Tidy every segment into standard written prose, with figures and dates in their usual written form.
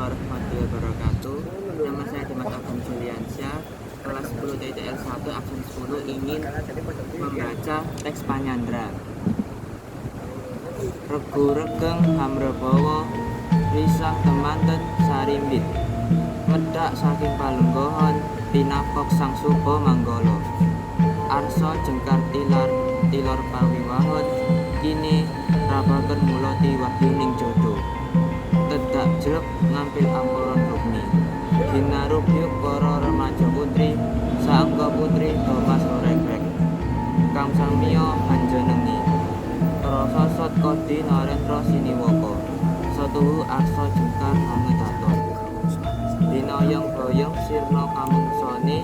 warahmatullahi wabarakatuh. Nama saya Dimas Agung Juliansyah, kelas 10 TTL 1 absen 10 ingin membaca teks Panyandra. Regu regeng hamrebawa risang temanten sarimbit. Medhak saking palenggohon tinapok sang suba manggala. Arsa jengkar tilor pawiwahon kini rabaken mulati wahyuning jodoh. Tedak jreg ngampil ampuran rukmi. Ginarubyuk para remaja putri saengga putri Thomas Oregrek. Kang samiya panjenengi. Prasasat Kodi Narendra Siniwaka. Satuhu arsa jengkar hangedaton. Dinayang boyong sirna kamengsane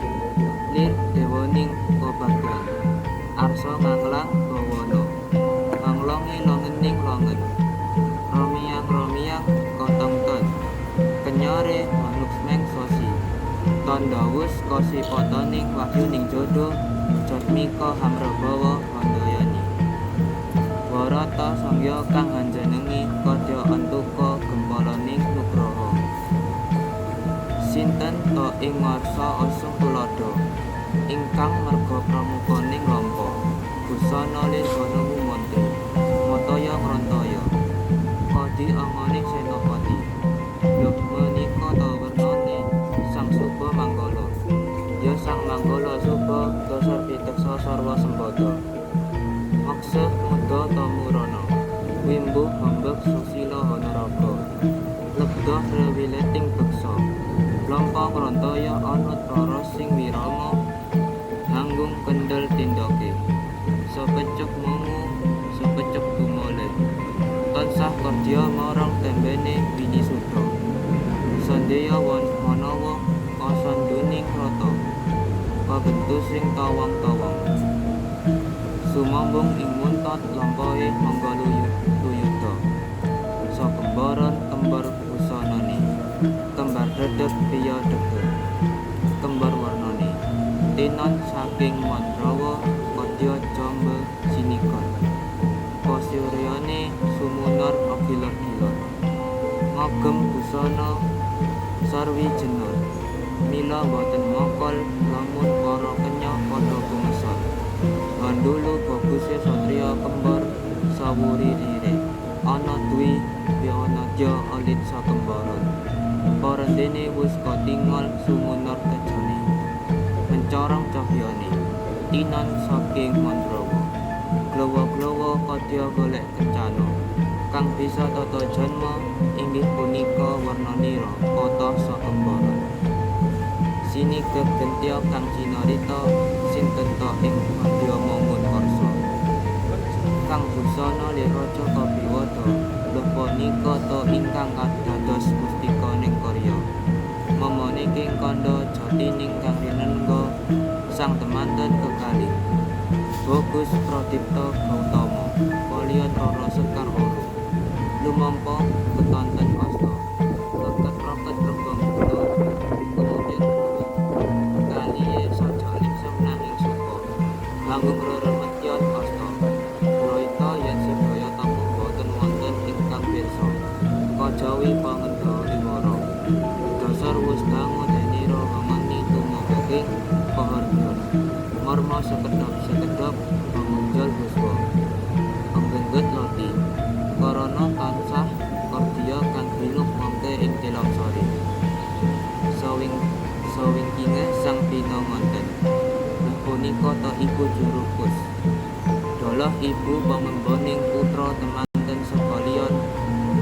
lir dewaning kabagyan. Arsa nganglang bawana. Nganglongi longening longen. Romiang kotongton. Kenyare manuksmeng sosi. Tandawus kosi potoning wahyuning jodoh. Jatmika hamrebawa handayani. Warata sangya kang hanjenengi kadya antuka gempalaning nugraha. Sinten to ing ngarsa asung tuladha ingkang merga pramukaning lampa. Busana lir banamu mantri mataya ngrantaya kadi anganing senopati. Yok menika ta wernane sang suba manggala. Ya sang manggala suba dasar piteksa sarwa sembada. Makseh muda tamurana wimbuh hambek susila hanaraga. Lebdah rewileting beksa lampa ngrantaya anut rara sing wirama. Nanggung kendel tindake sepecuk momo sepecuk tumole. Tansah kerja marang tembene bini suda. Sandeya manawa kasanduning rata kabentusing tawang-tawang. Sumambung ing muntot lampahe manggalu yudha. Sakembaran kembar busanane kembar dedeg piya degel kembar warnane tinon saking mandrawa kadya jamba sinikon. Pasuryane sumunar agilor-gilor ngagem busana sarwi jenur. Mila boten mokol lamun para kenya padha gumeson. Handulu baguse satriya kembar sawuri rire ana dwi pianadya alit sakembaran. Parendene wis katingal sumunar tejane mencorong cahyane tinan saking mandrawa. Glawa-glawa kadya golek kencana kang bisa tata janma inggih punika warnanira kata sakembaran. Sinigek gentya kang sinarita sinten ta ing madya mongun karsa. Kang busana lir raja kabiwada lho punika ta ingkang dados mustika ning karya. Mamane king kandha jatining kang rinengga sang temanten kekalih. Bagus Pradipta Gautama kaliyan Rara Sekar Oro lumampa ketanten asta. Roket-roket rembang kula kemudian kaliye sajaling semnahing suka nganggung reremetyon asta. Raita yen sedaya tamu boten wonten ingkang pirsa kajawi pangendha liwara. Dasar wis dangu denira hamani tumabaking pahargyan. Marma sekedap pamunjal buswa penggengget lati karana tansah kardia kang binuk mangke ing tilang sari. Sawingkinge sang pinanganten nah punika ta ibu Jurukus. Dalah ibu pamemboning putra temanten sekalian.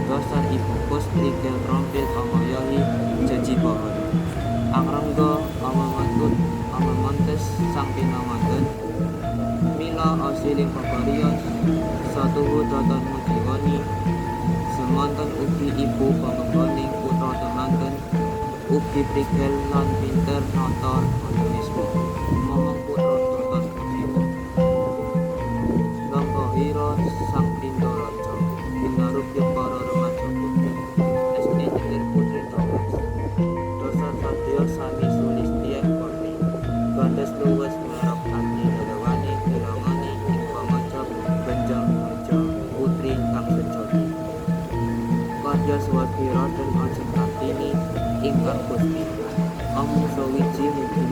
Dasar ibu kus prigel rampil amayahi jejibahan. Angrengga amamantes sang pinanganten. Mila asiling paparian satuhu datan mujiwani. Semanten ugi ibu pamemboning putra temanten ugi prigel lan pinter nata anunisme. Momong putra datan mujiwa Gambahira sang Pindaraja binarubyuk para remaja putri esti nyelir putri Thomas. Dasar sadya sami sulistya korni gandes luwes merok ati dalawane kirangane ing pamajab benjang raja putri kang sejati. Kadya swati raden ajeng kartini ingkang puspita omong sawiji mugi